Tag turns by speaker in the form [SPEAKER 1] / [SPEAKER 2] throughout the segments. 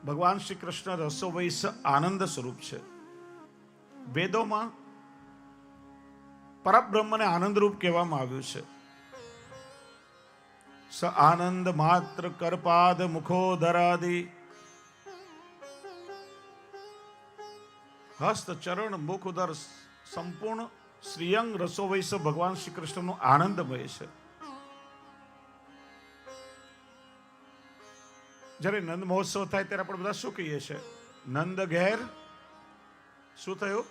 [SPEAKER 1] ભગવાન શ્રી કૃષ્ણ રસોવૈસ આનંદ સ્વરૂપ છે. વેદોમાં પરબ્રહ્મને આનંદરૂપ કહેવામાં આવ્યું છે. સ આનંદ માત્ર કરપાદ મુખોદરાદિ હસ્ત ચરણ મુખ ઉદર સંપૂર્ણ શ્રીયંગ રસોવૈસ ભગવાન શ્રી કૃષ્ણનું આનંદમય છે. જ્યારે નંદ મહોત્સવ થાય ત્યારે આપણે બધા શું કહીએ છીએ? નંદ ઘેર શું થયું?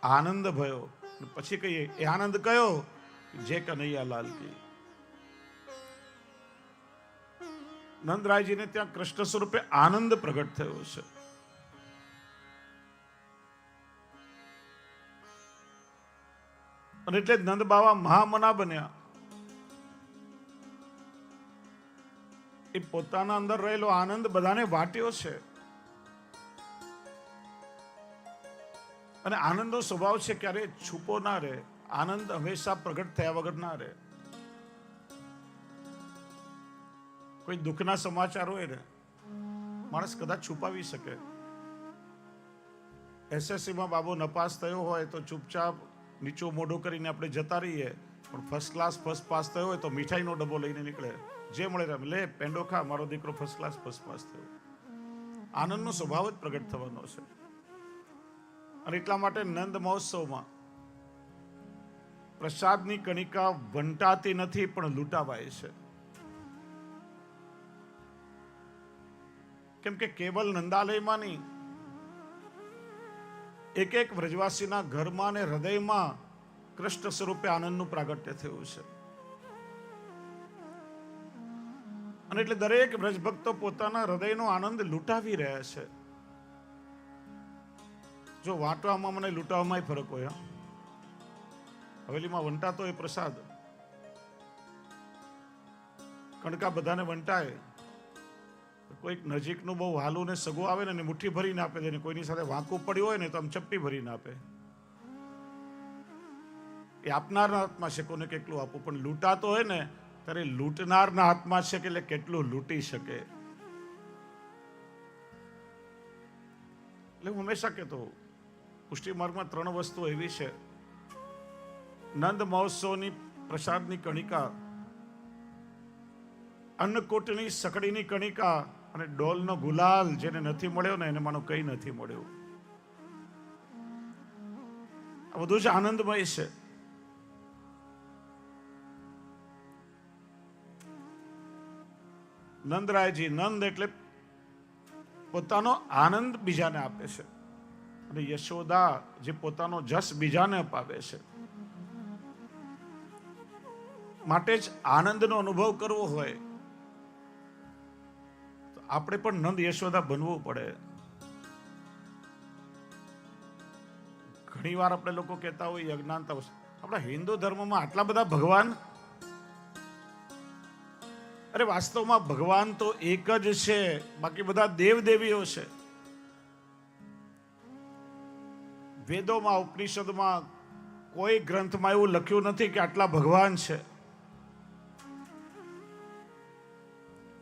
[SPEAKER 1] આનંદ ભયો. પછી કહીએ એ આનંદ કયો? જે કનૈયા લાલ કી. નંદરાયજીને ત્યાં કૃષ્ણ સ્વરૂપે આનંદ પ્રગટ થયો છે. અને એટલે નંદ બાવા મહામના બન્યા. એ પોતાના અંદર રહેલો આનંદ બધાને વાટ્યો છે. અને આનંદનો સ્વભાવ છે ક્યારે છુપો ના રહે. આનંદ હંમેશા પ્રગટ થયા વગર ના રહે. કોઈ દુઃખના સમાચાર હોય ને, માણસ કદાચ છુપાવી શકે. એસએસસીમાં બાબુ નપાસ થયો હોય તો ચૂપચાપ નીચું મોઢું કરીને આપણે જતા રહીએ. પણ ફર્સ્ટ ક્લાસ ફર્સ્ટ પાસ થયો હોય તો મીઠાઈનો ડબ્બો લઈને નીકળે. જે મળે લે પેંડો ખા, મારો દીકરો ફર્સ્ટ ક્લાસ ફર્સ્ટ પાસ થયો. આનંદનો સ્વભાવ જ પ્રગટ થવાનો છે. અને એટલા માટે નંદ મહોત્સવમાં પ્રસાદની કણિકા વંટાતી નથી પણ લૂંટાવાય છે. કેમ કે કેવલ નંદાલયમાં નહીં, એક એક વ્રજવાસીના ઘરમાં અને હૃદયમાં કૃષ્ણ સ્વરૂપે આનંદનું પ્રાગટ્ય થયું છે. અને એટલે દરેક વ્રજભક્તો પોતાના હૃદયનો આનંદ લૂંટાવી રહ્યા છે. જો વાંટવામાં મને લૂંટાવામાં ફરક હોય. હવેલીમાં વંટાતો એ પ્રસાદ, કણકા બધાને વંટાય. કોઈક નજીકનું બહુ હાલું ને સગું આવે ને મુઠ્ઠી ભરીને આપે છે. કોઈની સાથે વાંકું પડ્યું હોય ને તો આમ ચપટી ભરીને આપે. એ આપનારના હાથમાં છે કોને કેટલું આપવું. પણ લૂંટાતો હોય ને ત્યારે લૂંટનારના હાથમાં છે કે એટલે કેટલું લૂંટી શકે. એટલે હું હંમેશા કહેતો, પુષ્ટિ માર્ગમાં 3 વસ્તુ એવી છે. નંદ મહોત્સવની પ્રસાદની કણિકા, અન્નકૂટની સકડીની કણિકા અને ડોલનો ગુલાલ જેને નથી મળ્યો ને એને માનો કઈ નથી મળ્યું. આ બધું જ આનંદમય છે. નંદરાયજી, નંદ એટલે પોતાનો આનંદ બીજાને આપે છે. અને યશોદા જે પોતાનો જસ બીજાને અપાવે છે. માટે જ આનંદનો અનુભવ કરવો હોય તો આપણે પણ નંદ યશોદા બનવું પડે. ઘણી વાર આપણે લોકો કહેતા હોય અજ્ઞાનતા, આપણા હિન્દુ ધર્મમાં આટલા બધા ભગવાન. અરે વાસ્તવમાં ભગવાન તો એક જ છે, બાકી બધા દેવ દેવીઓ છે. વેદોમાં ઉપનિષદમાં કોઈ ગ્રંથમાં એવું લખ્યું નથી કે આટલા ભગવાન છે.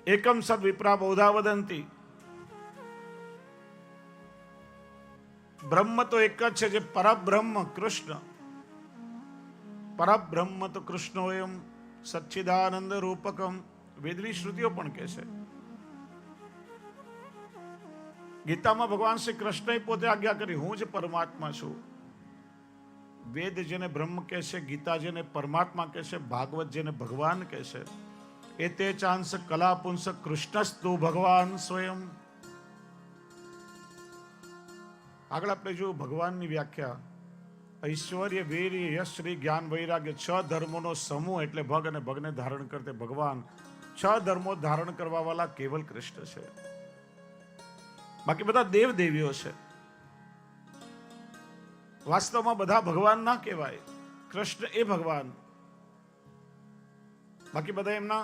[SPEAKER 1] એકમ સદ વિપ્રા બૌધા વદંતી. બ્રહ્મ તો એક જ છે, જે પરબ્રહ્મ કૃષ્ણ. પરબ્રહ્મ તો કૃષ્ણોયમ સચ્ચિદાનંદ રૂપકમ. વેદની શ્રુતિઓ પણ કહે છે. ગીતામાં ભગવાન શ્રી કૃષ્ણએ પોતે આજ્ઞા કરી, હું જ પરમાત્મા છું. વેદ જેને બ્રહ્મ કહે છે, ગીતા જેને પરમાત્મા કહે છે, ભાગવત જેને ભગવાન કહે છે. એ તે ચાંસ કલા પુંસ કૃષ્ણસ્તુ ભગવાન સ્વયં. આગળ આપણે જોયું ભગવાનની વ્યાખ્યા. ઐશ્વર્ય, વીર્ય, યશ, શ્રી, જ્ઞાન, વૈરાગ્ય 6 ધર્મોનો સમૂહ એટલે ભગ. અને ભગને ધારણ કરતે ભગવાન. 6 ધર્મો ધારણ કરવા વાળા કેવલ કૃષ્ણ છે. બાકી બધા દેવ દેવીઓ છે. વાસ્તવમાં બધા ભગવાન ના કહેવાય. કૃષ્ણ એ ભગવાન, બાકી બધા એમના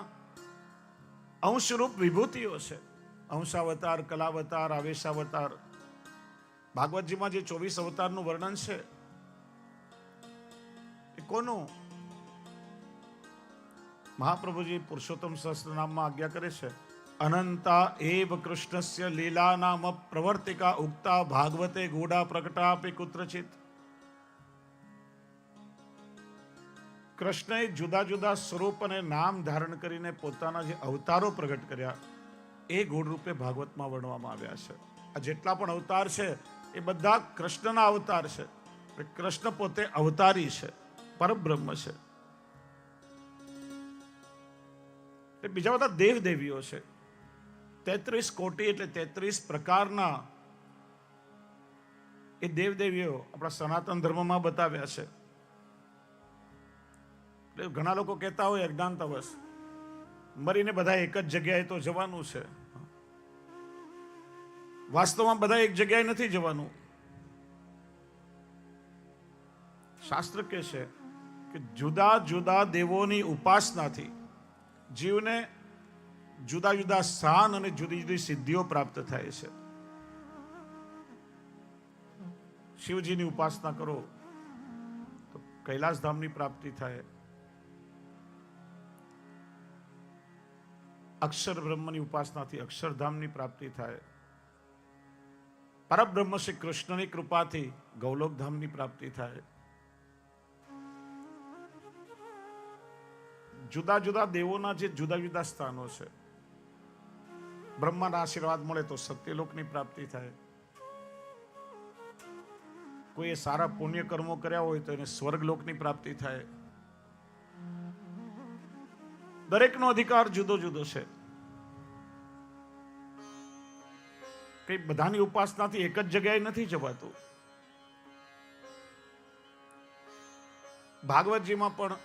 [SPEAKER 1] અંશરૂપ વિભૂતિઓ છે. અંશાવતાર, કલાવતાર, આવેશાવતાર. ભાગવતજીમાં જે 24 અવતારનું વર્ણન છે એ કોનું? મહાપ્રભુજી પુરુષોત્તમ સહસ્ત્ર નામમાં આજ્ઞા કરે છે, અનંતા એવ કૃષ્ણસ્ય લીલા નામ પ્રવર્તિકા ઉક્તા ભાગવતે ગૂઢા પ્રગટા આપી કુત્રચિત. કૃષ્ણએ જુદા જુદા સ્વરૂપ અને નામ ધારણ કરીને પોતાના જે અવતારો પ્રગટ કર્યા એ ગૂઢ રૂપે ભાગવતમાં વર્ણવવામાં આવ્યા છે. આ જેટલા પણ અવતાર છે એ બધા કૃષ્ણના અવતાર છે. કૃષ્ણ પોતે અવતારી છે, પરબ્રહ્મ છે. એ બીજા બધા દેવ દેવીઓ છે. 33 કોટી એટલે 33 પ્રકારના એ દેવ દેવીઓ આપણા સનાતન ધર્મમાં બતાવ્યા છે. ઘણા લોકો કહેતા હોય અજ્ઞાનતાવશ મરીને બધા એક જ જગ્યાએ તો જવાનું છે. વાસ્તવમાં બધા એક જગ્યાએ નથી જવાનું. શાસ્ત્ર કહે છે કે જુદા જુદા દેવોની ઉપાસનાથી જીવને જુદા જુદા સ્થાન અને જુદી જુદી સિદ્ધિઓ પ્રાપ્ત થાય છે. શિવજીની ઉપાસના કરો તો કૈલાસ ધામની પ્રાપ્તિ થાય. અક્ષર બ્રહ્મની ઉપાસનાથી અક્ષરધામની પ્રાપ્તિ થાય. પરબ્રહ્મ શ્રી કૃષ્ણની કૃપાથી ગૌલોક ધામની પ્રાપ્તિ થાય. જુદા જુદા દેવોના જે જુદા જુદા સ્થાનો છે, બ્રહ્માના આશીર્વાદ મળે તો સત્યલોકની પ્રાપ્તિ થાય. કોઈએ સારા પુણ્ય કર્મો કર્યા હોય તો એને સ્વર્ગલોકની પ્રાપ્તિ થાય. દરેકનો અધિકાર જુદો જુદો છે. કઈ બધાની ઉપાસનાથી એક જ જગ્યાએ નથી જવાતું. ભાગવતજીમાં પણ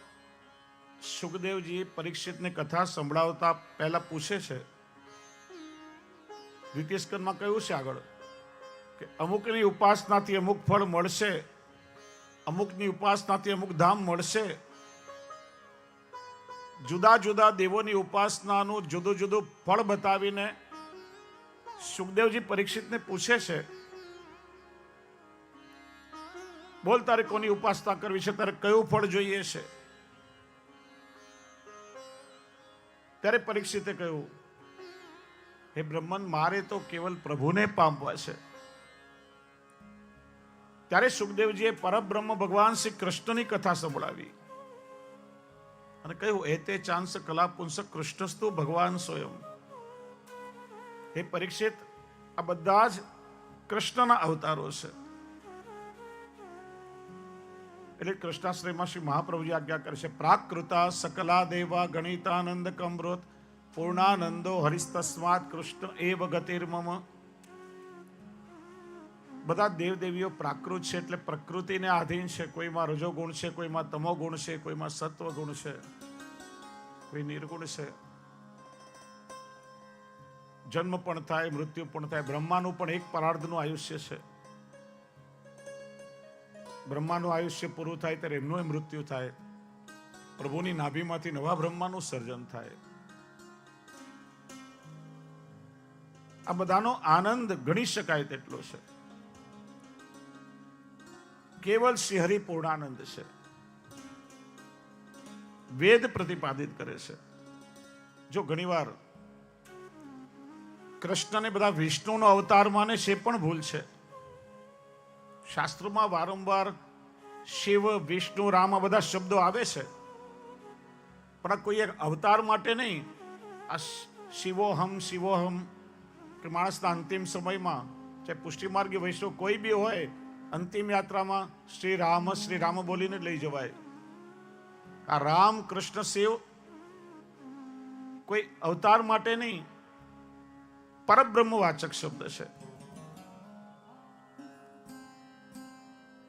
[SPEAKER 1] સુખદેવજી પરીક્ષિતને કથા સંભળાવતા પહેલા પૂછે છે, દ્વિતીય સ્કંદમાં કહ્યું છે આગળ કે અમુકની ઉપાસનાથી અમુક ફળ મળશે, અમુકની ઉપાસનાથી અમુક ધામ મળશે. જુદા જુદા દેવોની ઉપાસનાનું જુદું જુદું ફળ બતાવીને સુખદેવજી પરીક્ષિતને પૂછે છે, બોલ તારે કોની ઉપાસના કરવી છે, તારે કયું ફળ જોઈએ છે? ત્યારે પરીક્ષિતે કહ્યું, હે બ્રહ્મન, મારે તો કેવલ પ્રભુને પામવા છે. ત્યારે સુખદેવજીએ પરબ્રહ્મ ભગવાન શ્રી કૃષ્ણની કથા સંભળાવી અને કહ્યું, એતે ચાંસ કલા પુંસ કૃષ્ણસ્તુ ભગવાન સ્વયં. હે પરીક્ષિત, આ બધા જ કૃષ્ણના અવતારો છે. એટલે કૃષ્ણાશ્રયમાં શ્રી મહાપ્રભુજી આજ્ઞા કરે છે, પ્રાકૃતા સકલા દેવા ગણિતાનંદ કમૃત પૂર્ણાનંદો હરિસ્તસ્માત કૃષ્ણ એવ ગતિર્મમ. બધા દેવદેવીઓ પ્રાકૃત છે એટલે પ્રકૃતિને આધીન છે. કોઈમાં રજોગુણ છે, કોઈમાં તમોગુણ છે, કોઈમાં સત્વગુણ છે, કોઈ નિર્ગુણ છે. જન્મ પણ થાય, મૃત્યુ પણ થાય. બ્રહ્માનું પણ એક પરાર્ધનું આયુષ્ય છે. બ્રહ્માનું આયુષ્ય પૂરું થાય ત્યારે એમનું મૃત્યુ થાય. પ્રભુની નાભીમાંથી નવા બ્રહ્માનું સર્જન થાય. આ બધાનો આનંદ ગણી શકાય તેટલો છે. કેવલ શ્રીહરિ પૂર્ણાનંદ છે. વેદ પ્રતિપાદિત કરે છે. જો ઘણીવાર કૃષ્ણને બધા વિષ્ણુનો અવતાર માને છે, પણ ભૂલ છે. શાસ્ત્રોમાં વારંવાર શિવ, વિષ્ણુ, રામ આ બધા શબ્દો આવે છે, પણ આ કોઈ એક અવતાર માટે નહીં. આ શિવોહમ શિવોહમ કે માણસના અંતિમ સમયમાં ચાહે પુષ્ટિમાર્ગી વૈષ્ણવ કોઈ બી હોય, અંતિમ યાત્રામાં શ્રી રામ બોલીને લઈ જવાય. આ રામ, કૃષ્ણ, શિવ કોઈ અવતાર માટે નહીં, પરબ્રહ્મવાચક શબ્દ છે.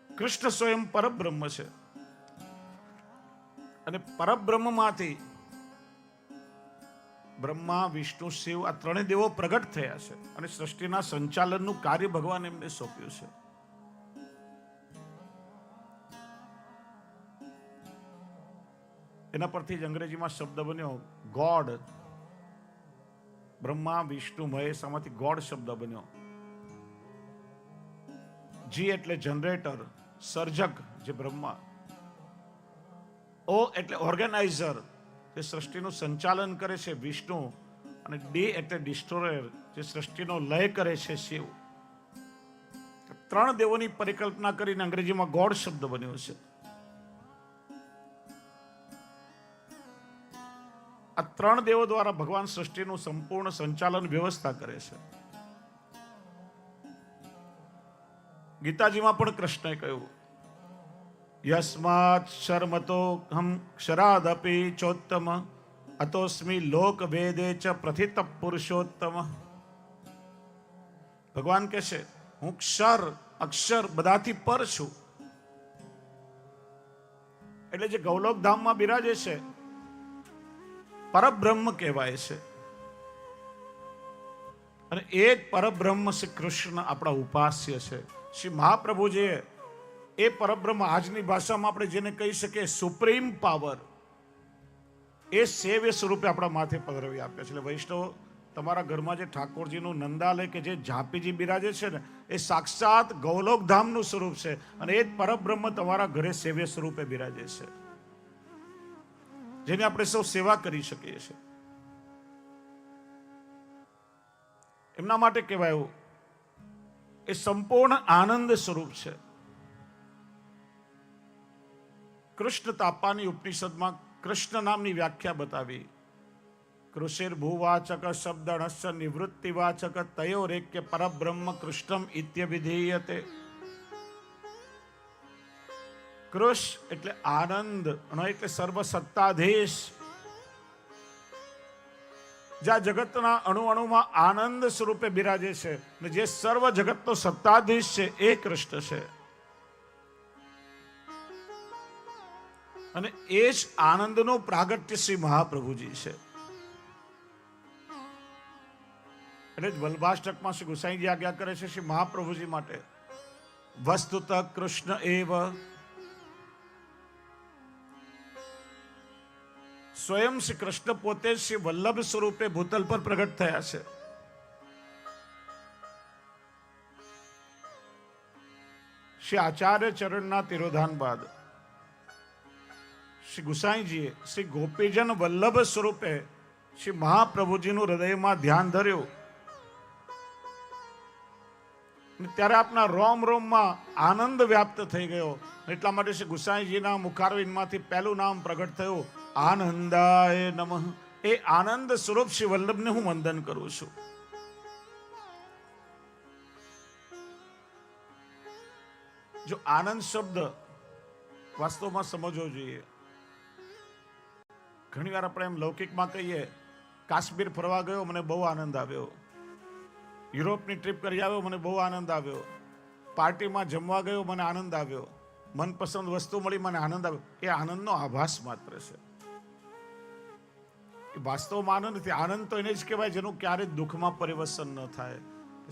[SPEAKER 1] કૃષ્ણ સ્વયં પરબ્રહ્મ છે અને પરબ્રહ્મમાંથી બ્રહ્મા, વિષ્ણુ, શિવ આ ત્રણેય દેવો પ્રગટ થયા છે અને સૃષ્ટિના સંચાલનનું કાર્ય ભગવાન એમને સોંપ્યું છે. એના પરથી જ અંગ્રેજીમાં શબ્દ બન્યો ગોડ. બ્રહ્મા, વિષ્ણુ, મહેશ, આમાંથી ગોડ શબ્દ બન્યો. જી એટલે જનરેટર, સર્જક જે બ્રહ્મા. ઓ એટલે ઓર્ગેનાઇઝર, જે સૃષ્ટિનું સંચાલન કરે છે, વિષ્ણુ. અને ડી એટલે ડિસ્ટ્રોયર, જે સૃષ્ટિનો લય કરે છે શિવ. ત્રણ દેવોની પરિકલ્પના કરીને અંગ્રેજીમાં ગોડ શબ્દ બન્યો છે. આ ત્રણ દેવો દ્વારા ભગવાન સૃષ્ટિનું સંપૂર્ણ સંચાલન વ્યવસ્થા કરે છે. ગીતાજીમાં પણ કૃષ્ણએ કહ્યું, યસ્માત શર્મતો હમ ક્ષરાદપી ચોત્તમ અતોસ્મી લોક વેદે ચ પ્રથિત પુરુષોત્તમ. ભગવાન કહે છે, હું ક્ષર અક્ષર બધાથી પર છું. એટલે જે ગૌલોક ધામમાં બિરાજે છે પરબ્રહ્મ કહેવાય છે. અને એ જ પરબ્રહ્મ શ્રી કૃષ્ણ આપણા ઉપાસ્ય છે. શ્રી મહાપ્રભુજીએ એ પરબ્રહ્મ, આજની ભાષામાં આપણે જેને કહી શકીએ સુપ્રીમ પાવર, એ સેવ્ય સ્વરૂપે આપણા માથે પધરાવી આપ્યા છે. એટલે વૈષ્ણવ, તમારા ઘરમાં જે ઠાકોરજીનું નંદાલય કે જે ઝાંપીજી બિરાજે છે ને, એ સાક્ષાત ગૌલોક ધામનું સ્વરૂપ છે. અને એ જ પરબ્રહ્મ તમારા ઘરે સેવ્ય સ્વરૂપે બિરાજે છે, જેની આપણે સૌ સેવા કરી શકીએ છીએ. એમના માટે કહેવાયું એ સંપૂર્ણ આનંદ સ્વરૂપ છે. કૃષ્ણ તાપાની ઉપનિષદમાં કૃષ્ણ નામની વ્યાખ્યા બતાવી. કૃષિર ભૂવાચક શબ્દણસ્ય નિવૃત્તિવાચક તયોરેક્ય પરબ્રહ્મ કૃષ્ણમ ઇત્યવિધીયતે. કૃષ એટલે આનંદ, એટલે સર્વસત્તાધીશ. જ્યાં જગતના અણુ અણુમાં આનંદ સ્વરૂપે બિરાજે છે ને જે સર્વ જગતનો સત્તાધીશ છે એ કૃષ્ણ છે. અને એ જ આનંદનું પ્રાગટ્ય શ્રી મહાપ્રભુજી છે. એટલે જ વલ્ભાષ્ટકમાં શ્રી ગુસાઈજી આજ્ઞા કરે છે શ્રી મહાપ્રભુજી માટે, વસ્તુત કૃષ્ણ એવ સ્વયં શ્રી કૃષ્ણ પોતે શ્રી વલ્લભ સ્વરૂપે ભૂતલ પર પ્રગટ થયા છે. શ્રી આચાર્ય ચરણના તિરોધાન બાદ શ્રી ગુસાઈજીએ શ્રી ગોપીજન વલ્લભ સ્વરૂપે શ્રી મહાપ્રભુજીનું હૃદયમાં ધ્યાન ધર્યું. ત્યારે આપના રોમ રોમમાં આનંદ વ્યાપ્ત થઈ ગયો. એટલા માટે શ્રી ગુસાઈજીના મુખારવિંદમાંથી પહેલું નામ પ્રગટ થયું, આનંદાય નમઃ. એ આનંદ સ્વરૂપ શ્રી વલ્લભને હું વંદન કરું છું. જો આનંદ શબ્દ વાસ્તવમાં સમજવો જોઈએ. ઘણી વાર આપણે એમ લૌકિકમાં કહીએ, કાશ્મીર ફરવા ગયો, મને બહુ આનંદ આવ્યો. યુરોપની ટ્રીપ કરી આવ્યો, મને બહુ આનંદ આવ્યો. પાર્ટીમાં જમવા ગયો, મને આનંદ આવ્યો. મનપસંદ વસ્તુ મળી, મને આનંદ આવ્યો. એ આનંદનો આભાસ માત્ર છે. એ વાસ્તવમાં આનંદ નથી. આનંદ તો એને જ કહેવાય જેનું ક્યારેય દુઃખમાં પરિવર્તન ન થાય.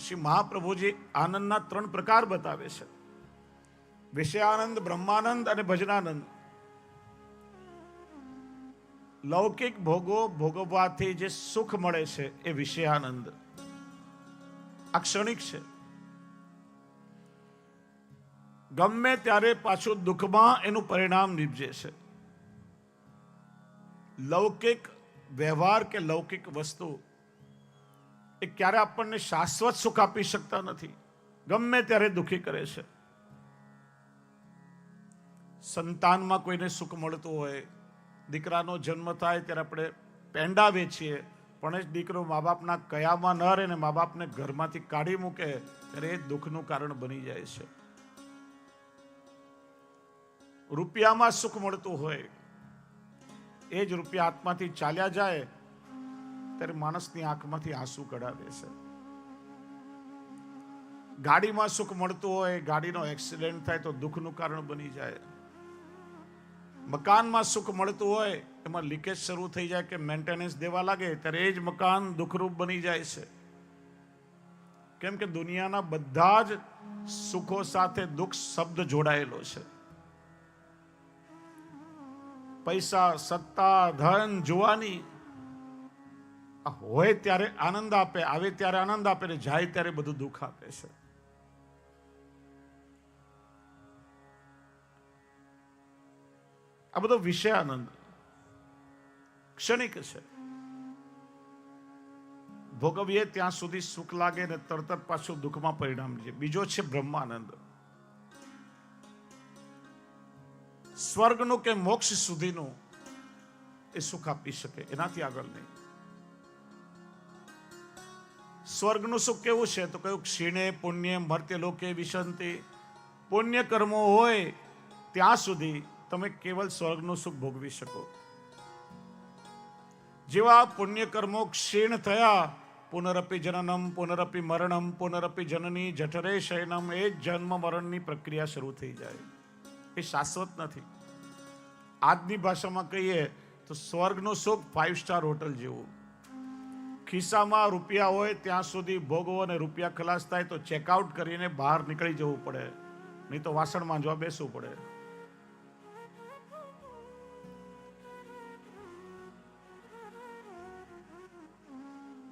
[SPEAKER 1] શ્રી મહાપ્રભુજી આનંદના ત્રણ પ્રકાર બતાવે છે: વિષયાનંદ, બ્રહ્માનંદ અને ભજનાનંદ. લૌકિક ભોગો ભોગવવાથી જે સુખ મળે છે એ વિષયાનંદ, આ ક્ષણિક છે. ગમે ત્યારે પાછું દુઃખમાં એનું પરિણામ નીપજે છે. લૌકિક વ્યવહાર કે લૌકિક વસ્તુ એ ક્યારે આપણને શાશ્વત સુખ આપી શકતા નથી, ગમે ત્યારે દુઃખી કરે છે. સંતાનમાં કોઈને સુખ મળતું હોય, દીકરાનો જન્મ થાય ત્યારે આપણે પેંડા વેચીએ, પણ એ દીકરો મા બાપના કયામાં ન રહે ને મા બાપને ઘરમાંથી કાઢી મૂકે ત્યારે એ દુઃખનું કારણ બની જાય છે. રૂપિયામાં સુખ મળતું હોય, એ જ રૂપિયા હાથમાંથી ચાલ્યા જાય ત્યારે માણસની આંખમાંથી આંસુ કઢાવે છે. ગાડીમાં સુખ મળતું હોય, ગાડીનો એક્સિડન્ટ થાય તો દુઃખનું કારણ બની જાય. મકાનમાં સુખ મળતું હોય, એમાં લીકેજ શરૂ થઈ જાય કે મેન્ટેનન્સ દેવા લાગે ત્યારે એ જ મકાન દુઃખરૂપ બની જાય છે. કેમ કે દુનિયાના બધા જ સુખો સાથે દુઃખ શબ્દ જોડાયેલો છે. પૈસા, સત્તા, ધન, જુવાની હોય ત્યારે આનંદ આપે, આવે ત્યારે આનંદ આપે ને જાય ત્યારે બધું દુઃખ આપે છે. આ બધો વિષય આનંદ ક્ષણિક છે. ભોગવીએ ત્યાં સુધી સુખ લાગે ને તરત જ પાછું દુઃખમાં પરિણામ લે. બીજો છે બ્રહ્માનંદ. સ્વર્ગનું કે મોક્ષ સુધીનું એ સુખ આપી શકે, એનાથી આગળ નહીં. સ્વર્ગનું સુખ કેવું છે તો કયું? ક્ષીણે પુણ્ય મર્ત્ય લોકે વિશંતિ. પુણ્ય કર્મો હોય ત્યાં સુધી તમે કેવલ સ્વર્ગનું સુખ ભોગવી શકો. જેવા પુણ્ય કર્મો ક્ષીણ થયા, પુનરપી જનનમ પુનરપી મરણમ પુનરપી જનની જઠરે શયનમ, એ જન્મ મરણની પ્રક્રિયા શરૂ થઈ જાય. એ શાશ્વત નથી. આજની ભાષામાં કહીએ તો સ્વર્ગનું સુખ 5 સ્ટાર હોટલ જેવું. ખિસ્સામાં રૂપિયા હોય ત્યાં સુધી ભોગવો, અને રૂપિયા ખલાસ થાય તો ચેકઆઉટ કરીને બહાર નીકળી જવું પડે, નહીં તો વાસણ માંજવા બેસવું પડે.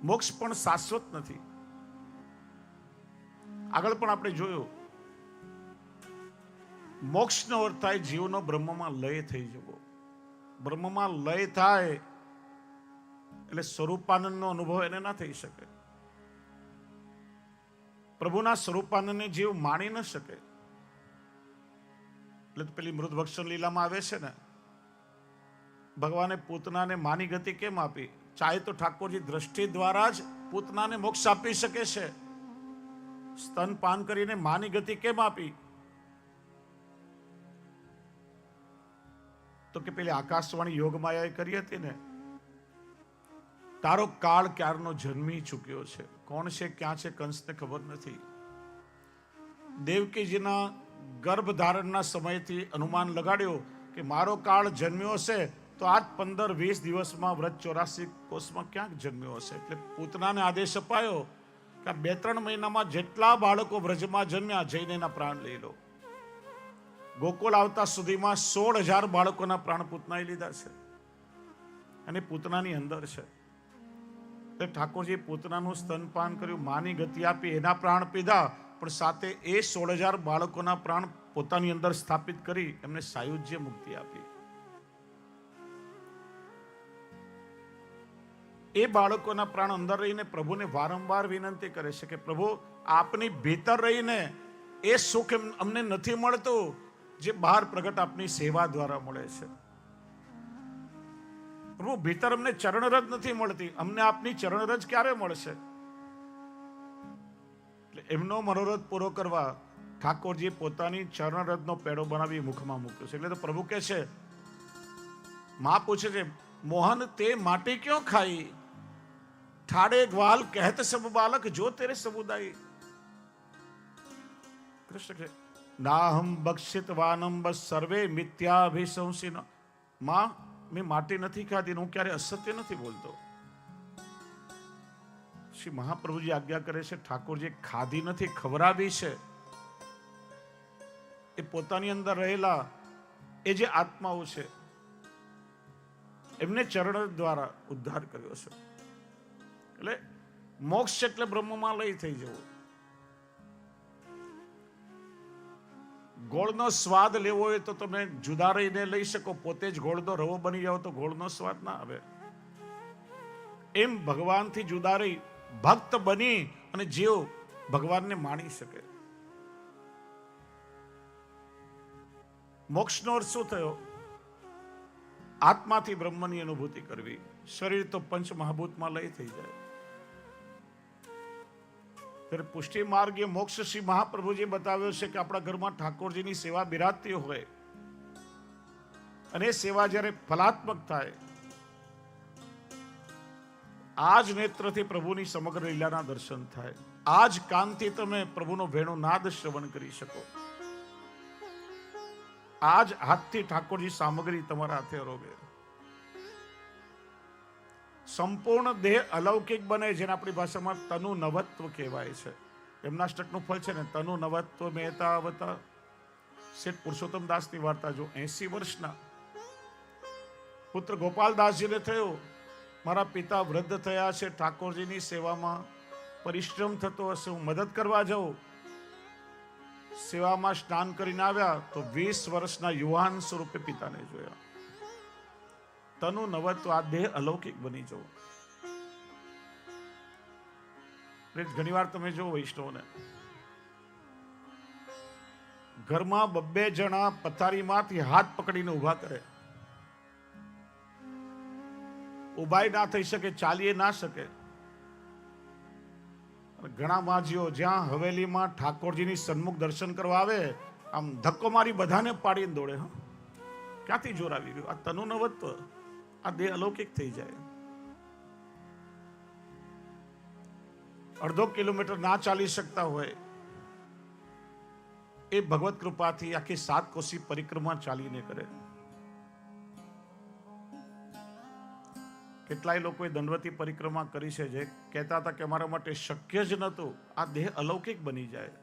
[SPEAKER 1] મોક્ષ પણ શાશ્વત નથી. આગળ પણ આપણે જોયું, મોક્ષનો અર્થ થાય જીવનો બ્રહ્મમાં લય થઈ જવો. બ્રહ્મમાં લય થાય એટલે સ્વરૂપાનંદનો અનુભવ એને ના થઈ શકે. પ્રભુના સ્વરૂપાનંદને જીવ માણી ન શકે. એટલે પેલી મૃતભક્ષણ લીલામાં આવે છે ને, ભગવાને પૂતનાને માની ગતિ કેમ આપી? ચાહે તો ઠાકોરજી દ્રષ્ટિ દ્વારા જ પૂતનાને મોક્ષ આપી શકે છે. સ્તનપાન કરીને માની ગતિ કેમ આપી? તો કે પેલી આકાશવાણી યોગમાયાએ કરી હતી ને, તારો કાળ ક્યારનો જન્મી ચૂક્યો છે. કોણ છે, ક્યાં છે, કંસને ખબર નથી. દેવકીજીના ગર્ભધારણના સમયથી અનુમાન લગાડ્યો કે મારો કાળ જન્મ્યો હશે તો આજ 15-20 દિવસમાં વ્રત 84 કોષમાં ક્યાંક જન્મ્યો હશે. એટલે પૂતનાને આદેશ અપાયો કે 2-3 મહિનામાં જેટલા બાળકો વ્રજમાં જન્મ્યા જઈને એના પ્રાણ લઈ લો. ગોકુળ આવતા સુધીમાં 16,000 બાળકોના પ્રાણ પૂતનાએ લીધા છે, અને પૂતનાની અંદર છે. એટલે ઠાકોરજી પૂતનાનું સ્તનપાન કર્યું, માની ગતિ આપી, એના પ્રાણ પીધા, પણ સાથે એ 16,000 બાળકોના પ્રાણ પોતાની અંદર સ્થાપિત કરી એમને સાયુજ્ય મુક્તિ આપી. એ બાળકોના પ્રાણ અંદર રહીને પ્રભુને વારંવાર વિનંતી કરે છે કે પ્રભુ, આપની ભીતર રહીને એ સુખ અમને નથી મળતું જે બહાર પ્રગટ આપની સેવા દ્વારા મળે છે. પ્રભુ, ભીતર અમને ચરણરજ નથી મળતી, અમને આપની ચરણરજ ક્યારે મળશે? એટલે એમનો મનોરથ પૂરો કરવા ઠાકોરજી પોતાની ચરણરજનો પેડો બનાવી મુખમાં મૂક્યો છે. એટલે તો પ્રભુ કહે છે, માં પૂછે છે, મોહન તે માટી ક્यों ખાઈ? ઠાડે ગ્વાલ કહેત સબ બાલક જો તેરે સમુદાય. કૃષ્ણ કહે, નાહમ બક્ષિત વાનમ બસ સર્વે મિથ્યાભિશંસિન. માં, મેં માટી નથી ખાધી, હું ક્યારે અસત્ય નથી બોલતો. શ્રી મહાપ્રભુજી આજ્ઞા કરે છે, ઠાકોરજી ખાધી નથી, ખવડાવી છે. એ પોતાની અંદર રહેલા એ જે આત્માઓ છે એમને ચરણ દ્વારા ઉદ્ધાર કર્યો છે. એટલે મોક્ષ એટલે બ્રહ્મમાં લય થઈ જવું. ગોળનો સ્વાદ લેવો હોય તો તમે જુદા રહીને લઈ શકો, પોતે જ ગોળનો રવો બની જાઓ તો ગોળનો સ્વાદ ના આવે. એમ ભગવાનથી જુદા રહી ભક્ત બની અને જીવ ભગવાનને માણી શકે. મોક્ષનો અર્થ શું થયો? આત્માથી બ્રહ્મની અનુભૂતિ કરવી. શરીર તો પંચ મહાભૂતમાં લય થઈ જાય. ત્યારે પુષ્ટિ માર્ગ એ મોક્ષ શ્રી મહાપ્રભુજી બતાવ્યો છે કે આપણા ઘરમાં ઠાકોરજીની સેવા બિરાજતી હોય અને સેવા જ્યારે ફલાત્મક થાય, આ જ નેત્રથી પ્રભુની સમગ્ર લીલાના દર્શન થાય, આ જ કાનથી તમે પ્રભુનો વેણુ નાદ શ્રવણ કરી શકો, આ જ હાથથી ઠાકોરજી સામગ્રી તમારા હાથે રોગે, સંપૂર્ણ દેહ અલૌકિક બને, જેને આપણી ભાષામાં તનુ નવત્વ કહેવાય છે. એમના અષ્ટકનું ફળ છે ને, તનુ નવત્વ મહેતા આવતા. શેઠ પુરુષોત્તમ દાસની વાર્તા જો, 80 વર્ષના પુત્ર ગોપાલદાસજીને થયો, મારા પિતા વૃદ્ધ થયા છે, ઠાકોરજીની સેવામાં પરિશ્રમ થતો હશે, હું મદદ કરવા જાઉં. સેવામાં સ્નાન કરીને આવ્યા તો 20 વર્ષના યુવાન સ્વરૂપે પિતાને જોયા. તનુ નવત્વ, આ દેહ અલૌકિક બની જવું. ઘણી વાર તમે જો વૈષ્ણવને ઘરમાં બબ્બે જણા પથારીમાંથી હાથ પકડીને ઊભા કરે, ઊભાઈ ના થઈ શકે, ચાલીએ ના શકે. ઘણા માજીઓ જ્યાં હવેલીમાં ઠાકોરજીની સન્મુખ દર્શન કરવા આવે, આમ ધક્કો મારી બધાને પાડીને દોડે. ક્યાંથી જોર આવી ગયું? આ તનુ નવત્વ, આ દેહ અલૌકિક થઈ જાય. અડધો કિલોમીટર ના ચાલી શકતા હોય એ ભગવત કૃપાથી આખી 7 કોશી પરિક્રમા ચાલીને કરે. કેટલાય લોકોએ દંડવતી પરિક્રમા કરી છે, જે કહેતા હતા કે અમારા માટે શક્ય જ નહોતું, આ દેહ અલૌકિક બની જાય.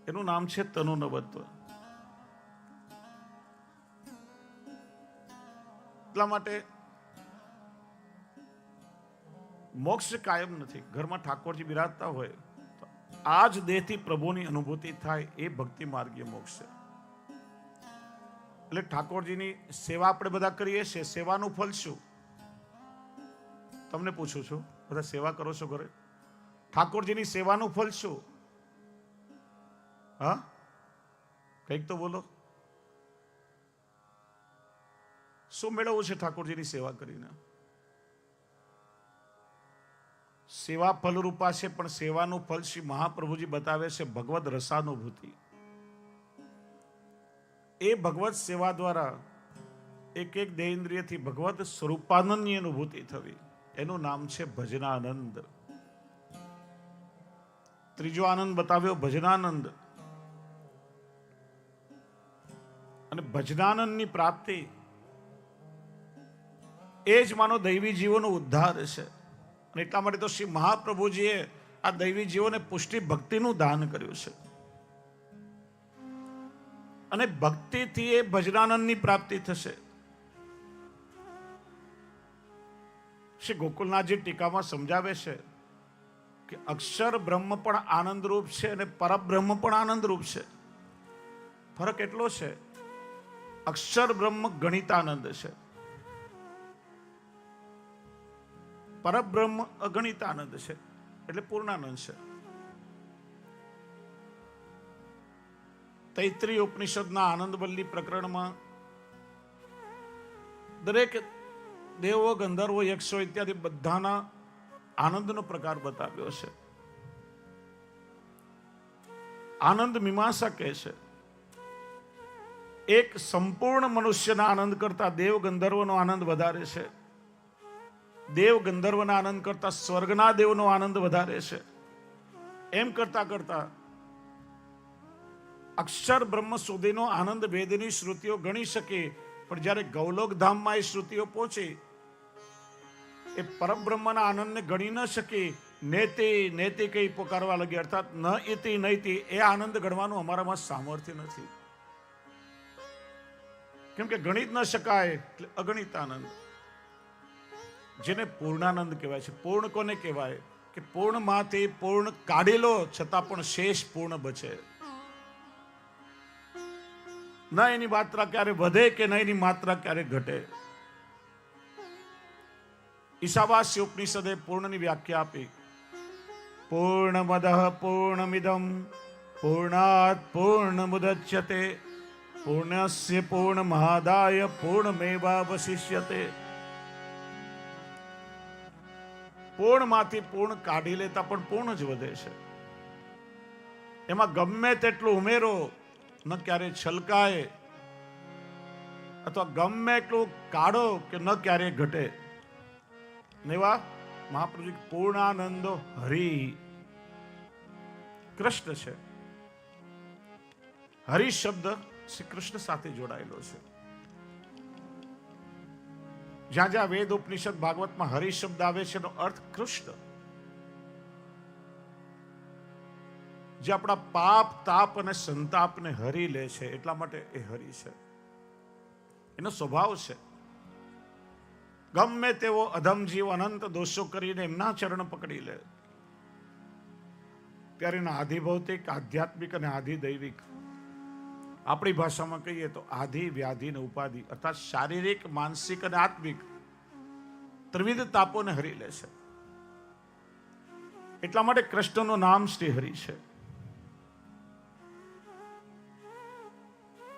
[SPEAKER 1] એનું નામ છે તનુ નવત્વ. એટલા માટે મોક્ષ કાયમ નથી. ઘરમાં ઠાકોરજી બિરાજતા હોય તો આ જ દેહથી પ્રભુની અનુભૂતિ થાય, એ ભક્તિ માર્ગીય મોક્ષ છે. એટલે ઠાકોરજીની સેવા આપણે બધા કરીએ છીએ, સેવાનું ફળ શું? તમને પૂછું છું, બધા સેવા કરો છો ઘરે? ઠાકોરજીની સેવાનું ફળ શું? હા, કંઈક તો બોલો. શું મેળવવું છે ઠાકોરજીની સેવા કરીને? સેવા ફલરૂપા છે, પણ સેવાનું ફલ શ્રી મહાપ્રભુજી બતાવે છે ભગવદ રસાનુભૂતિ. એ ભગવત સેવા દ્વારા એક એક દેહેન્દ્રિયથી ભગવત સ્વરૂપાનંદની અનુભૂતિ થવી, એનું નામ છે ભજનાનંદ. ત્રીજો આનંદ બતાવ્યો ભજનાનંદ. અને ભજનાનંદની પ્રાપ્તિ એ જ માનો દૈવી જીવોનો ઉદ્ધાર છે. અને એટલા માટે તો શ્રી મહાપ્રભુજીએ આ દૈવી જીવોને પુષ્ટિ ભક્તિનું દાન કર્યું છે. અને ભક્તિથી એ ભજનાનંદની પ્રાપ્તિ થશે. શ્રી ગોકુલનાથજી ટીકામાં સમજાવે છે કે અક્ષર બ્રહ્મ પણ આનંદરૂપ છે અને પરબ્રહ્મ પણ આનંદરૂપ છે. ફરક એટલો છે, અક્ષર બ્રહ્મ ગણિતાનંદ છે, પરબ્રહ્મ અગણિતાનંદ છે, એટલે પૂર્ણાનંદ છે. તૈત્રીય ઉપનિષદના આનંદવલ્લી પ્રકરણમાં દરેક દેવો, ગંધર્વો, યક્ષો ઇત્યાદિ બધાના આનંદનો પ્રકાર બતાવ્યો છે. આનંદ મીમાંસા કહે છે, એક સંપૂર્ણ મનુષ્યના આનંદ કરતા દેવ ગંધર્વનો આનંદ વધારે છે. દેવ ગંધર્વના આનંદ કરતા સ્વર્ગના દેવનો આનંદ વધારે છે. એમ કરતા કરતા અક્ષર બ્રહ્મ સુધીનો આનંદ વેદની શ્રુતિઓ ગણી શકે, પણ જ્યારે ગૌલોક ધામમાં એ શ્રુતિઓ પહોંચી, એ પરબ્રહ્મના આનંદને ગણી ન શકી. નેતિ નેતિ કઈ પોકારવા લાગી, અર્થાત ન ઇતિ નૈતિ, એ આનંદ ગણવાનું અમારામાં સામર્થ્ય નથી. કેમ કે ગણિત ન શકાય, એટલે અગણિત આનંદ, જેને પૂર્ણાનંદ કહેવાય છે. પૂર્ણ કોને કહેવાય? કે પૂર્ણમાંથી પૂર્ણ કાઢી લો છતાં પણ શેષ પૂર્ણ બચે. ન એની માત્રા ક્યારે વધે કે ન એની માત્રા ક્યારે ઘટે. ઈશાવાસ્ય ઉપનિષદે પૂર્ણની વ્યાખ્યા આપી. પૂર્ણમદઃ પૂર્ણમિદં પૂર્ણાત પૂર્ણમુદચ્યતે પૂર્ણસ્ય પૂર્ણમાદાય પૂર્ણમેવાવશિષ્યતે. પૂર્ણમાંથી પૂર્ણ કાઢી લેતા પણ પૂર્ણ જ વધે છે. એમાં ગમે તેટલું ઉમેરો, ન ક્યારે છલકાય, અથવા ગમે એટલું કાઢો કે ન ક્યારે ઘટે. એવા મહાપ્રભુજી પૂર્ણાનંદો હરિ કૃષ્ણ છે. હરિ શબ્દ શ્રી કૃષ્ણ સાથે જોડાયેલો છે. જ્યાં જ્યાં વેદ, ઉપનિષદ, ભાગવતમાં હરિ શબ્દ આવે છે એનો અર્થ કૃષ્ણ. જે આપણા પાપ, તાપ અને સંતાપને હરી લે છે, એટલા માટે એ હરિ છે. એનો સ્વભાવ છે. ગમે તેવો અધમ જીવ અનંત દોષો કરીને એમના ચરણ પકડી લે ત્યારે એના આધિ ભૌતિક, આધ્યાત્મિક અને આધિ દૈવિક, આપણી ભાષામાં કહીએ તો આધિ, વ્યાધિ અને ઉપાધિ, અર્થાત શારીરિક, માનસિક અને આત્મિક ત્રિવિધ તાપોને હરી લે છે. એટલા માટે કૃષ્ણનું નામ શ્રી હરિ છે.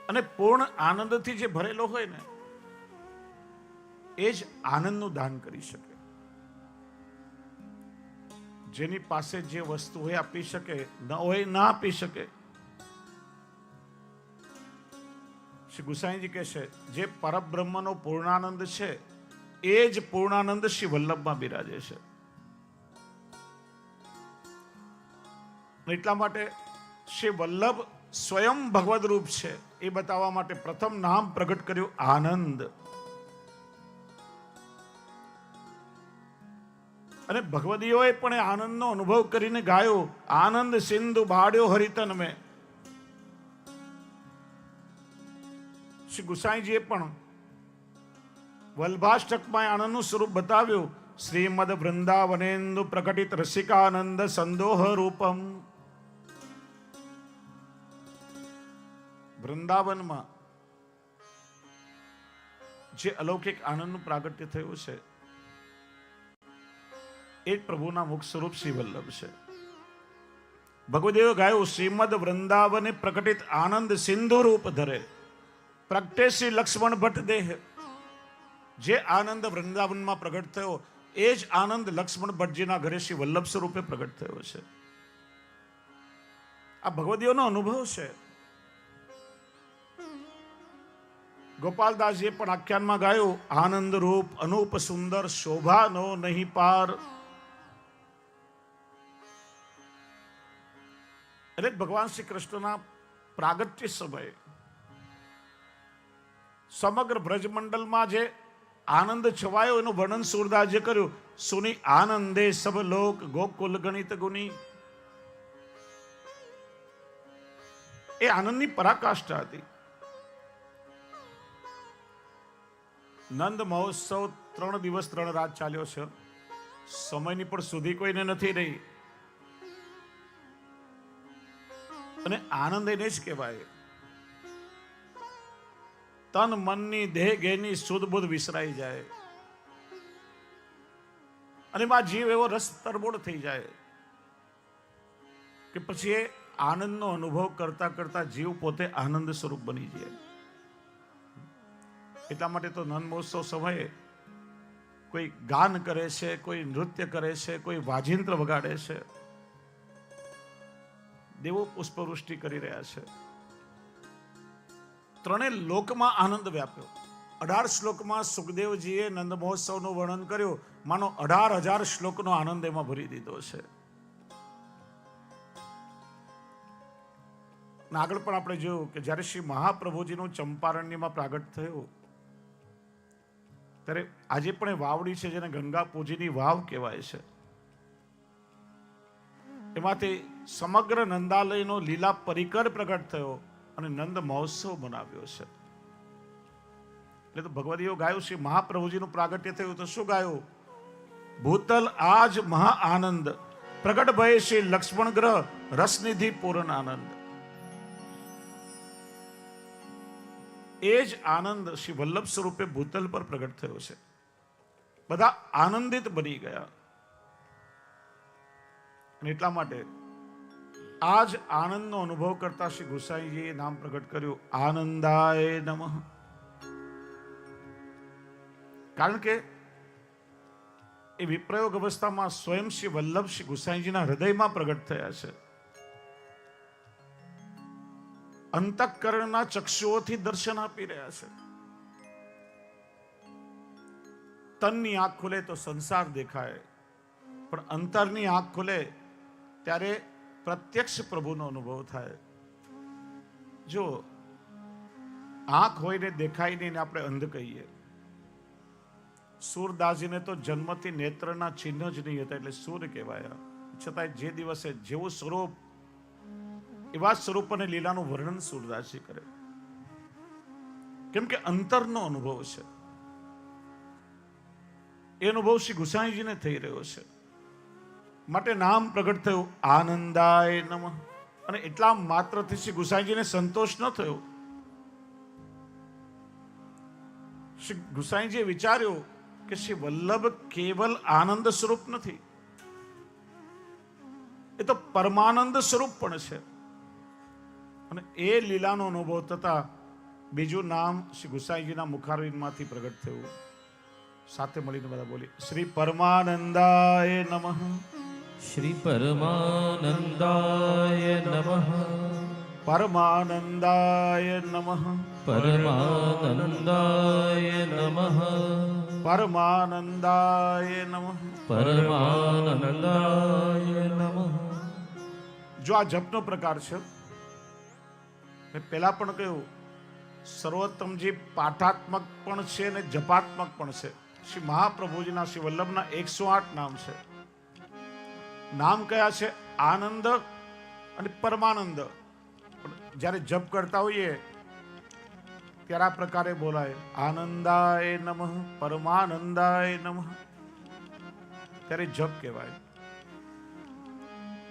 [SPEAKER 1] અને પૂર્ણ આનંદથી જે ભરેલો હોય ને એ જ આનંદનું દાન કરી શકે. જેની પાસે જે વસ્તુ હોય આપી શકે, ન હોય ના આપી શકે. શ્રી ગુસાઈજી કહે છે જે પરબ્રહ્મનો પૂર્ણાનંદ છે એ જ પૂર્ણાનંદ શ્રી વલ્લભમાં બિરાજે છે. એટલા માટે શ્રી વલ્લભ સ્વયં ભગવદ રૂપ છે એ બતાવવા માટે પ્રથમ નામ પ્રગટ કર્યું આનંદ. અને ભગવદીઓએ પણ એ આનંદનો અનુભવ કરીને ગાયો, આનંદ સિંધુ બાળ્યો હરિતન મેં. શ્રી ગુસાઈજીએ પણ વલ્ભાષ્ટકમાં આનંદનું સ્વરૂપ બતાવ્યું. શ્રીમદ વૃંદાવનેન્દુ પ્રકટિત રસિકાનંદ સંદોહ રૂપમ. વૃંદાવનમાં જે અલૌકિક આનંદનું પ્રાગટ્ય થયું છે એ જ પ્રભુના મુખ સ્વરૂપ શ્રી વલ્લભ છે. ભગવદેવે ગાયું, શ્રીમદ વૃંદાવને પ્રકટિત આનંદ સિંધુ રૂપ ધરે પ્રગટે શ્રી લક્ષ્મણ ભટ્ટ દેહ. જે આનંદ વૃંદાવનમાં પ્રગટ થયો એ જ આનંદ લક્ષ્મણ ભટ્ટજીના ઘરે શ્રી વલ્લભ સ્વરૂપે પ્રગટ થયો છે. આ ભગવદીઓનો અનુભવ છે. ગોપાલદાસજીએ પણ આખ્યાનમાં ગાયું, આનંદ રૂપ અનુપ સુંદર શોભાનો નહીં પાર. એટલે ભગવાન શ્રી કૃષ્ણના પ્રાગટ્ય સમયે સમગ્ર બ્રજમંડલમાં જે આનંદ છવાયો એનું વર્ણન સૂરદાસજીએ કર્યું. સુની આનંદે સબ લોક ગોકુલ ગણિત ગુની. એ આનંદની પરાકાષ્ઠા હતી. નંદ મહોત્સવ 3 દિવસ 3 રાત ચાલ્યો છે. સમયની પણ સુધી કોઈને નથી રહી. અને આનંદ એને જ કહેવાય. તન મનની દેહ ગેની સુધ બુધ વિસરાઈ જાય અને માં જીવ એવો રસ તરબોળ થઈ જાય કે પછી એ આનંદનો અનુભવ કરતા કરતા જીવ પોતે આનંદ સ્વરૂપ બની જાય. એટલા માટે તો નંદ મહોત્સવ સમયે કોઈ ગાન કરે છે, કોઈ નૃત્ય કરે છે, કોઈ વાજિંત્ર વગાડે છે. દેવો પુષ્પવૃષ્ટિ કરી રહ્યા છે. 3 લોકમાં આનંદ વ્યાપ્યો. 18 શ્લોકમાં સુખદેવજીએ નંદ મહોત્સવનું વર્ણન કર્યું. માનો 18,000 શ્લોકનો આનંદ એમાં ભરી દીધો છે. આગળ પણ આપણે જોયું કે જ્યારે શ્રી મહાપ્રભુજીનું ચંપારણ્યમાં પ્રાગટ થયું ત્યારે આજે પણ એ વાવડી છે જેને ગંગા પૂજીની વાવ કહેવાય છે. એમાંથી સમગ્ર નંદાલયનો લીલા પરિકર પ્રગટ થયો અને નંદ મહોત્સવ મનાવ્યો છે. એટલે તો ભગવદીઓ ગાયું, શ્રી મહાપ્રભુજીનું પ્રાગટ્ય થયું તો શું ગાયું? ભૂતલ આજ મહા આનંદ પ્રગટ ભય શ્રી લક્ષ્મણ ગ્રહ રસનિધિ પૂર્ણ આનંદ. એ જ આનંદ શ્રી વલ્લભ સ્વરૂપે ભૂતલ પર પ્રગટ થયો છે. બધા આનંદિત બની ગયા. અને એટલા માટે આજ આનંદનો અનુભવ કરતા શ્રી ગુસાઈજીએ નામ પ્રગટ કર્યું, આનંદાય નમઃ. કારણ કે એ વિપ્રયોગ અવસ્થામાં સ્વયં શ્રી વલ્લભ શ્રી ગુસાઈજીના હૃદયમાં પ્રગટ થયા છે. અંતઃકરણના ચક્ષુઓથી દર્શન આપી રહ્યા છે. તનની આંખ ખુલે તો સંસાર દેખાય, પણ અંતરની આંખ ખુલે ત્યારે પ્રત્યક્ષ પ્રભુનો અનુભવ થાય. જો આંખ હોય ને દેખાય નહીં ને આપણે અંધ કહીએ. સૂરદાસજીને તો જન્મથી નેત્રના ચિહ્ન જ નહીં હતા એટલે સૂર કહેવાયા. છતાં જે દિવસે જેવું સ્વરૂપ એવા સ્વરૂપ અને લીલાનું વર્ણન સૂરદાસજી કરે. કેમ કે અંતરનો અનુભવ છે. એ અનુભવ શ્રી ગુસાઈજીને થઈ રહ્યો છે. માટે નામ પ્રગટ થયું આનંદાય નમઃ. અને એટલા માત્રથી શ્રી ગુસાઈજીને સંતોષ ન થયો. શ્રી ગુસાઈજીએ વિચાર્યું કે શ્રી વલ્લભ કેવલ આનંદ સ્વરૂપ નથી, એ તો પરમાનંદ સ્વરૂપ પણ છે. અને એ લીલાનો અનુભવ થતા બીજું નામ શ્રી ગુસાઈજીના મુખારવિંદમાંથી પ્રગટ થયું. સાથે મળીને બધા બોલી શ્રી પરમાનંદાય નમઃ.
[SPEAKER 2] શ્રી પરમાનંદાય નમઃ.
[SPEAKER 1] પરમાનંદાય નમઃ.
[SPEAKER 2] પરમાનંદાય નમઃ.
[SPEAKER 1] પરમાનંદાય નમઃ.
[SPEAKER 2] પરમાનંદાય નમઃ.
[SPEAKER 1] જો આ જપનો પ્રકાર છે, મેં પહેલા પણ કહ્યું, સર્વોત્તમજી પાઠાત્મક પણ છે અને જપાત્મક પણ છે. શ્રી મહાપ્રભુજીના શ્રી વલ્લભના 108 નામ છે. નામ કયા છે? આનંદ અને પરમાનંદ. જ્યારે જપ કરતા હોઈએ ત્યારે આ પ્રકારે બોલાય આનંદાય નમઃ, પરમાનંદાય નમઃ, ત્યારે જપ કહેવાય.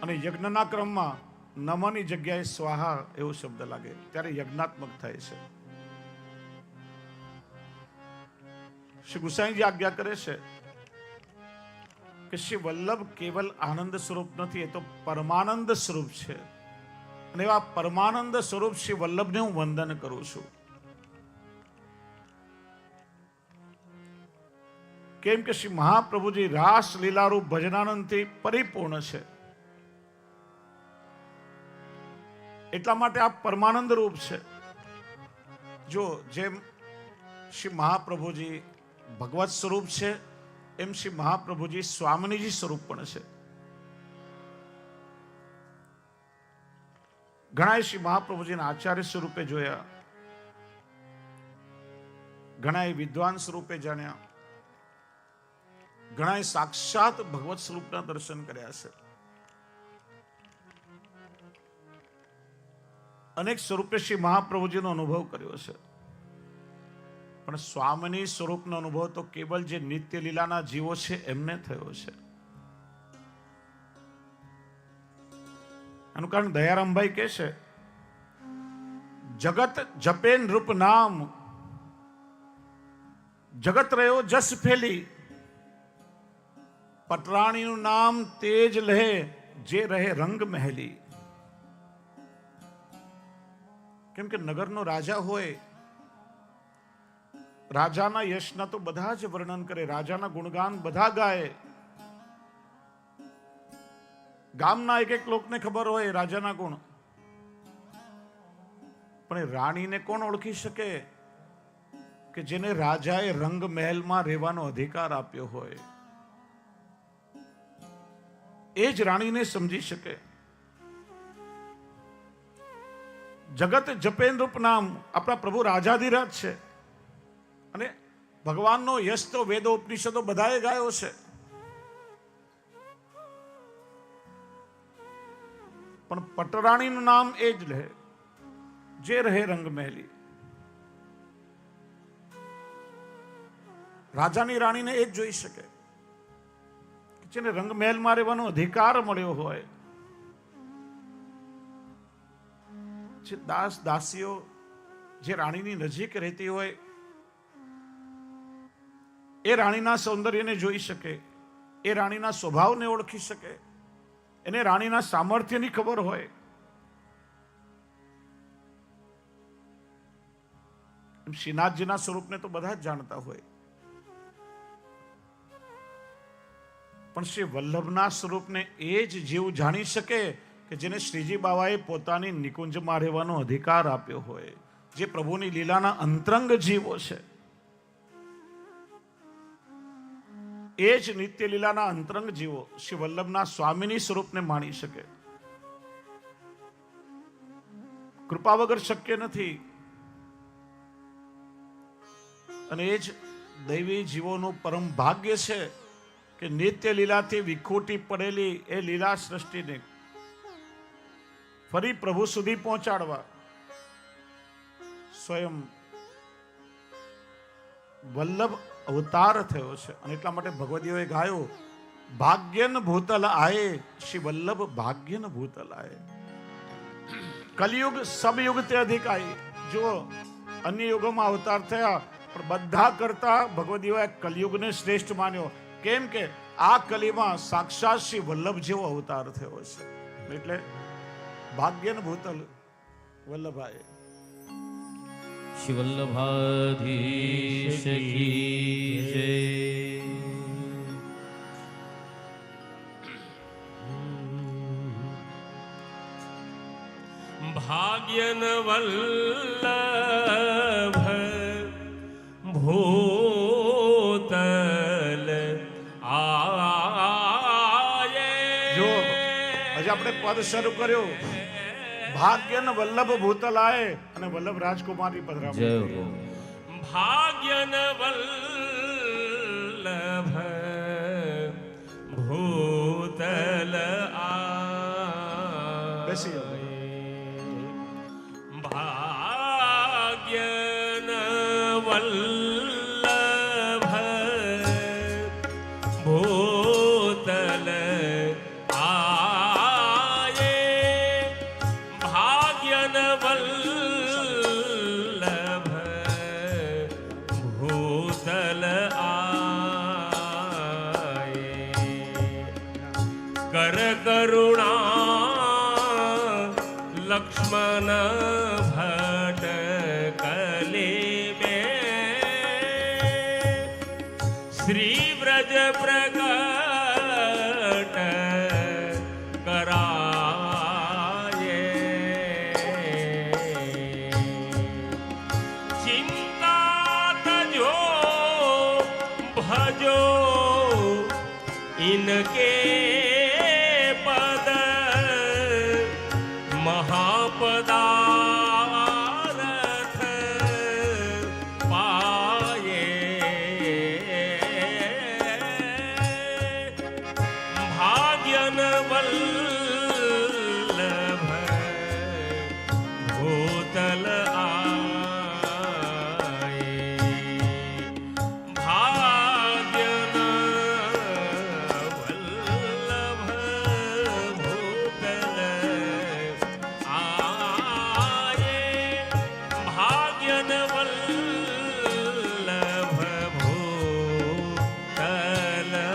[SPEAKER 1] અને યજ્ઞના ક્રમમાં નમની જગ્યાએ સ્વાહા એવો શબ્દ લાગે ત્યારે યજ્ઞાત્મક થાય છે. શ્રી ગુસાઈજી આજ્ઞા કરે છે કે શ્રી વલ્લભ કેવલ આનંદ સ્વરૂપ નથી, એ તો પરમાનંદ સ્વરૂપ છે. અને એવા પરમાનંદ સ્વરૂપ શ્રી વલ્લભને હું વંદન કરું છું. કેમ કે શ્રી મહાપ્રભુજી રાસ લીલારૂપ ભજનાનંદથી પરિપૂર્ણ છે. એટલા માટે આ પરમાનંદ રૂપ છે. જો જેમ શ્રી મહાપ્રભુજી ભગવત સ્વરૂપ છે, એમ શ્રી મહાપ્રભુજી સ્વામિનીજી સ્વરૂપ પણ છે. ઘણા શ્રી મહાપ્રભુજીના આચાર્ય સ્વરૂપે જોયા, ઘણા વિદ્વાન સ્વરૂપે જાણ્યા, ઘણા સાક્ષાત ભગવત સ્વરૂપના દર્શન કર્યા છે. અનેક સ્વરૂપે શ્રી મહાપ્રભુજીનો અનુભવ કર્યો છે. પણ સ્વામિની સ્વરૂપનો અનુભવ તો કેવલ જે નિત્ય લીલાના જીવો છે એમને થયો છે. આનું કારણ દયારામભાઈ કહે છે, જગત જપે નૃપ નામ, જગત રહ્યો જસ ફેલી, પટરાણીનું નામ તેજ લહે, જે રહે રંગ મહેલી. કેમ કે નગરનો રાજા હોય, રાજાના યશના તો બધા જ વર્ણન કરે, રાજાના ગુણગાન બધા ગાય. ગામના એક એક લોકને ખબર હોય રાજાના ગુણ, પણ રાણીને કોણ ઓળખી શકે કે જેને રાજાએ રંગ મહેલમાં રહેવાનો અધિકાર આપ્યો હોય? એ જ રાણીને સમજી શકે. જગત જપે નૃપ નામ, આપણા પ્રભુ રાજાધિરાજ છે. અને ભગવાનનો યશ તો વેદો ઉપનિષદો બધાએ ગાયો છે. પણ પટરાણીનું નામ એ જ લે, જે રહે રંગ મહેલી. રાજાની રાણીને એ જ જોઈ શકે જેને રંગ મહેલમાં રહેવાનો અધિકાર મળ્યો હોય. જે દાસ દાસીઓ જે રાણીની નજીક રહેતી હોય, એ રાણીના સૌંદર્યને જોઈ શકે, એ રાણીના સ્વભાવને ઓળખી શકે, એને રાણીના સામર્થ્યની ખબર હોય. શ્રીનાથજીના સ્વરૂપને તો બધા જ જાણતા હોય, પણ શ્રી વલ્લભના સ્વરૂપને એ જ જીવ જાણી શકે કે જેને શ્રીજી બાવાએ પોતાની નિકુંજમાં રહેવાનો અધિકાર આપ્યો હોય, જે પ્રભુની લીલાના અંતરંગ જીવો છે. એ જ નિત્ય લીલાના અંતરંગ જીવો શ્રી વલ્લભના સ્વામીની સ્વરૂપને માણી શકે. કૃપા વગર શક્ય નથી. અને એ જ દૈવી જીવોનું પરમ ભાગ્ય છે કે નિત્ય લીલાથી વિખૂટી પડેલી એ લીલા સૃષ્ટિને ફરી પ્રભુ સુધી પહોંચાડવા સ્વયં વલ્લભ અવતાર થયો છે. અને એટલા માટે ભગવદીઓએ ગાયો, ભાગ્યન ભૂતલ આયે, શ્રી વલ્લભ ભાગ્યન ભૂતલ આયે. કલયુગ સબ યુગ તે અધિક આયે. જો અન્ય યુગોમાં અવતાર થયા, પણ બધા કરતા ભગવદીઓએ કલયુગને શ્રેષ્ઠ માન્યો. કેમ કે આ કલીમાં સાક્ષાત શ્રી વલ્લભ જેવો અવતાર થયો છે. એટલે ભાગ્યન ભૂતલ વલ્લભાઈ.
[SPEAKER 2] શ્રી વલ્લભાધીશ કી જય.
[SPEAKER 3] ભાગ્યન વલ્લભ ભૂતલ આયે.
[SPEAKER 1] જો હજી આપણે પદ શરૂ કર્યો, ભાગ્યન વલ્લભ ભૂતલ આયે અને વલ્લભ રાજકુમારી
[SPEAKER 2] જય
[SPEAKER 1] પધરામણી.
[SPEAKER 2] હો.
[SPEAKER 3] ભાગ્યન વલ્લભ ભૂતલ
[SPEAKER 1] બેસી જાઓ.
[SPEAKER 3] ભાગ્યન વલ્લભ ભૂતલ આયે. ભાગ્યન વલ્લભ ભૂતલ આયે. કર કરુણા લક્ષ્મણ ભટ્ટ કલે શ્રી વ્રજ પ્રગટ કરાયે. ચિંતા તજો ભજો ઇનકે પદ મહાપદાર્થ પાયે. ભાગ્યન વલ્લભ ભૂતલ આયે. ભાગ્યન વલ્લભ ભૂતલ આયે. ભાગ્યન વલ્લભ ભૂતલ આયે.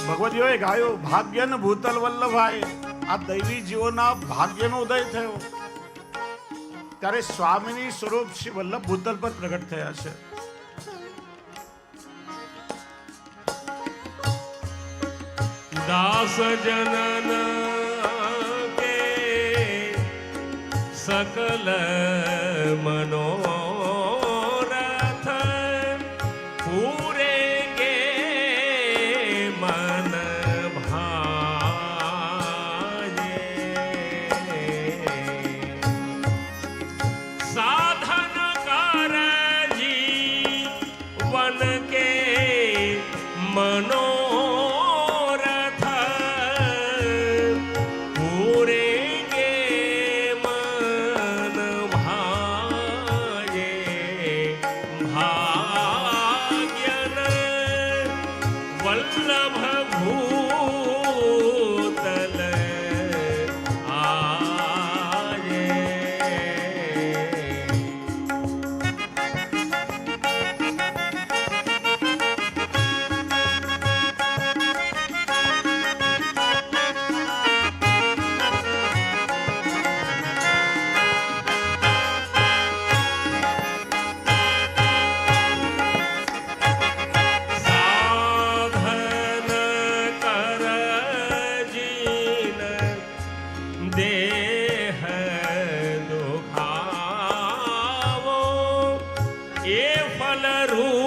[SPEAKER 1] ભગવતીઓએ ગાયું ભાગ્યન ભૂતલ વલ્લભાઈ. આ દૈવી જીવોના ભાગ્યનો ઉદય થયો ત્યારે સ્વામીની સ્વરૂપ શ્રી વલ્લભ ભૂતલ પર પ્રગટ થયા છે.
[SPEAKER 3] દાસ જનન કે સકલ મનોરથ પૂરે ગે મન ભાયે. સાધન કર જીવન કે મનોરથ પૂરે ગે મન ભાયે. ભાગ્યન વલ્લભ ભૂતલ આયે. સાધન કર જીન દેહ દુખાવો એ ફલ રૂપ